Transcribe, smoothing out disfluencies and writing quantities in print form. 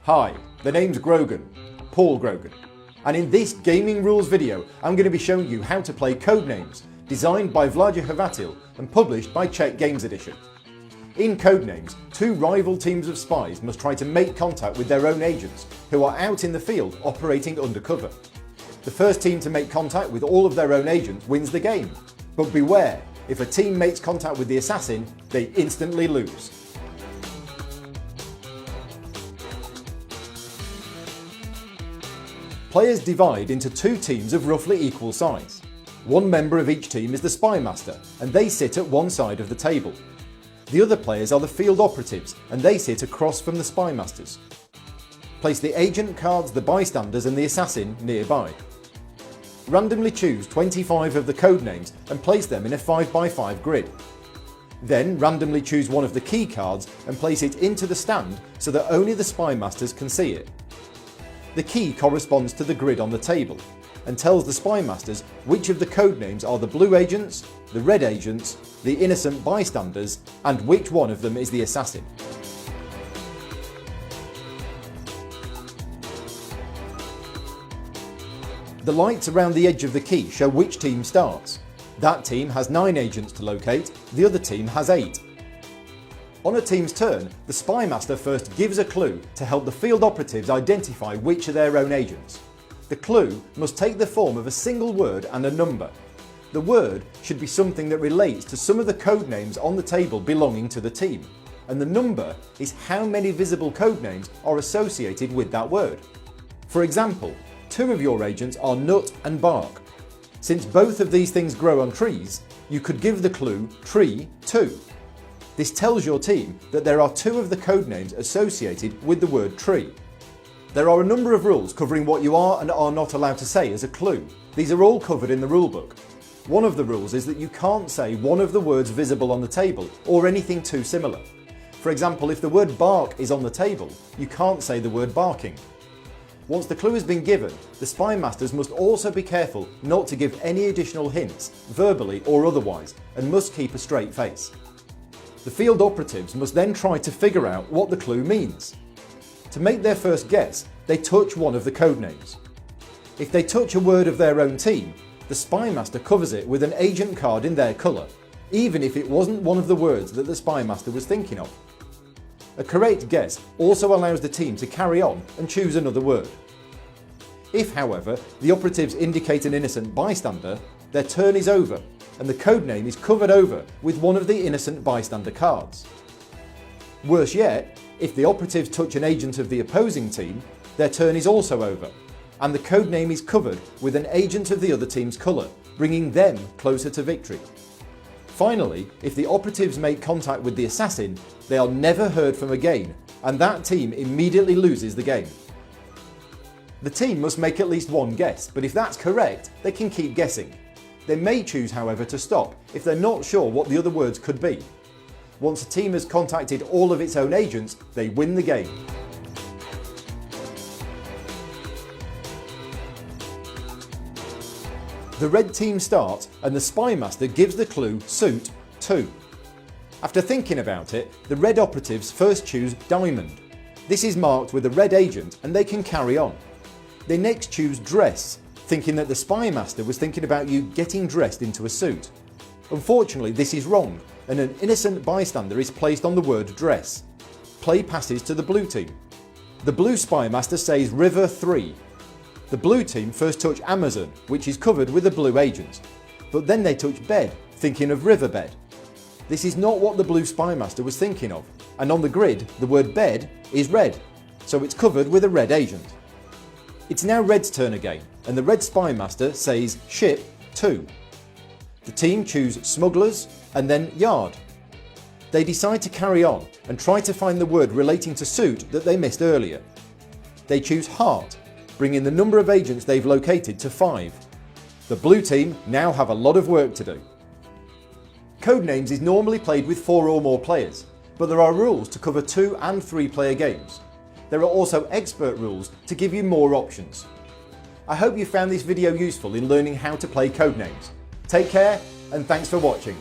Hi, the name's Grogan, Paul Grogan, and in this gaming rules video I'm going to be showing you how to play Codenames, designed by Vlada Hvatil and published by Czech Games Edition. In Codenames, two rival teams of spies must try to make contact with their own agents who are out in the field operating undercover. The first team to make contact with all of their own agents wins the game, but beware, if a team makes contact with the assassin, they instantly lose. Players divide into two teams of roughly equal size. One member of each team is the Spymaster, and they sit at one side of the table. The other players are the field operatives, and they sit across from the Spymasters. Place the agent cards, the bystanders and the assassin nearby. Randomly choose 25 of the codenames and place them in a 5x5 grid. Then randomly choose one of the key cards and place it into the stand so that only the Spymasters can see it. The key corresponds to the grid on the table and tells the Spymasters which of the codenames are the blue agents, the red agents, the innocent bystanders, and which one of them is the assassin. The lights around the edge of the key show which team starts. That team has 9 agents to locate, the other team has 8. On a team's turn, the Spymaster first gives a clue to help the field operatives identify which are their own agents. The clue must take the form of a single word and a number. The word should be something that relates to some of the codenames on the table belonging to the team, and the number is how many visible codenames are associated with that word. For example, 2 of your agents are nut and bark. Since both of these things grow on trees, you could give the clue tree 2. This tells your team that there are 2 of the codenames associated with the word tree. There are a number of rules covering what you are and are not allowed to say as a clue. These are all covered in the rulebook. One of the rules is that you can't say one of the words visible on the table or anything too similar. For example, if the word bark is on the table, you can't say the word barking. Once the clue has been given, the Spymasters must also be careful not to give any additional hints, verbally or otherwise, and must keep a straight face. The field operatives must then try to figure out what the clue means. To make their first guess, they touch one of the codenames. If they touch a word of their own team, the Spymaster covers it with an agent card in their colour, even if it wasn't one of the words that the Spymaster was thinking of. A correct guess also allows the team to carry on and choose another word. If, however, the operatives indicate an innocent bystander, their turn is over, and the codename is covered over with one of the innocent bystander cards. Worse yet, if the operatives touch an agent of the opposing team, their turn is also over, and the codename is covered with an agent of the other team's colour, bringing them closer to victory. Finally, if the operatives make contact with the assassin, they are never heard from again, and that team immediately loses the game. The team must make at least one guess, but if that's correct, they can keep guessing. They may choose, however, to stop if they're not sure what the other words could be. Once a team has contacted all of its own agents, they win the game. The red team starts and the Spymaster gives the clue suit 2. After thinking about it, the red operatives first choose diamond. This is marked with a red agent and they can carry on. They next choose dress, thinking that the Spymaster was thinking about you getting dressed into a suit. Unfortunately, this is wrong, and an innocent bystander is placed on the word dress. Play passes to the blue team. The blue Spymaster says river 3. The blue team first touch Amazon, which is covered with a blue agent, but then they touch bed, thinking of riverbed. This is not what the blue Spymaster was thinking of, and on the grid the word bed is red, so it's covered with a red agent. It's now red's turn again, and the red Spymaster says ship 2. The team choose smugglers and then yard. They decide to carry on and try to find the word relating to suit that they missed earlier. They choose heart, bringing the number of agents they've located to 5. The blue team now have a lot of work to do. Codenames is normally played with 4 or more players, but there are rules to cover 2 and 3 player games. There are also expert rules to give you more options. I hope you found this video useful in learning how to play Codenames. Take care and thanks for watching.